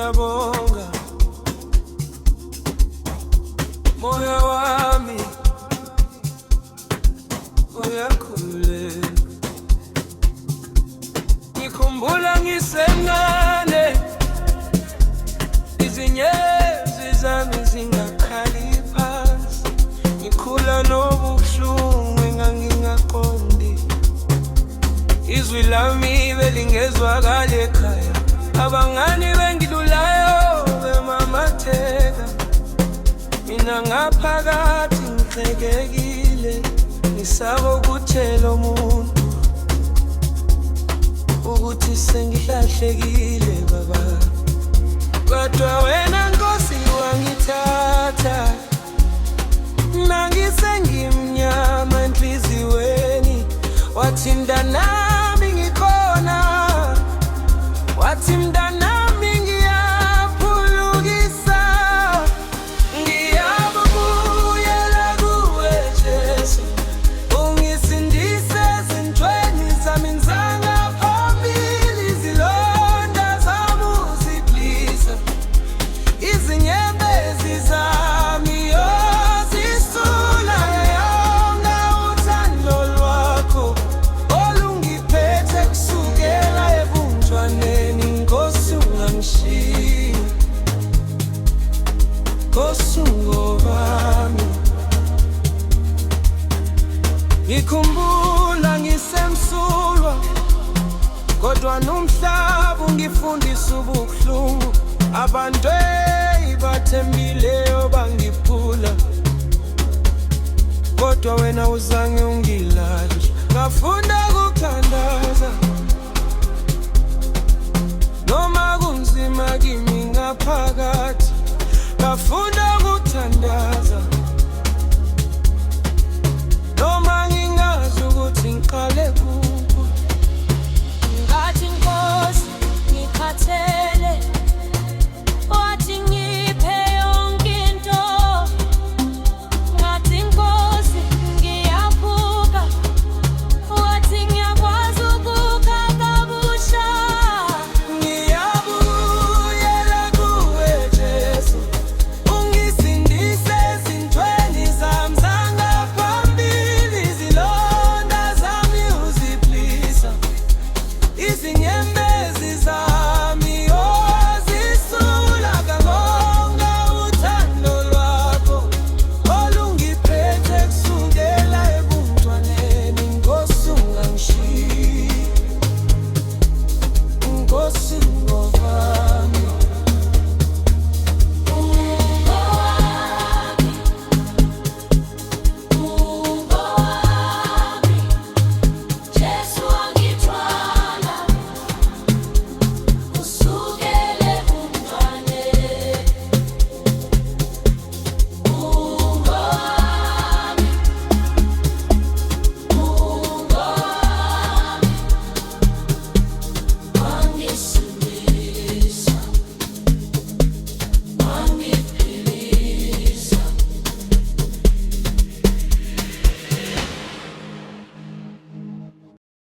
ngiyabonga moya wami uyakhululeka. Ngikhumbula ngisemncane izinyezi zami zingakhali phansi, ngikhula nobuhlungu engangingaqondi. Izwi lami belingezwakala ekhaya, abangani bengidlulayo bemamatheka. Mina ngaphakathi ngixekekile, ngisaba ukutshela umuntu ukuthi sengilahlekile baba. Kodwa wena Nkosi wangithatha, nangisengimnyama enhliziyweni. Wathi mntanami ngikhona, wathi mntanami ngiyaphulukisa. Ngiyabuyela kuwe Jesu, ungisindise ezintweni zami zangaphambili. Izilonda zami uziblisa, izinyembezi zami yozisula. Yonga uthando lwakho olungiphethe kusukela ebuntwaneni. Nkosi ungangishiyi, Nkosi ungobami. Ngikhumbula ngisemsulwa, kodwa nomhlaba ungifundisa ubuhlungu. Abantu bathembileyo bangiphula, kodwa wena uzange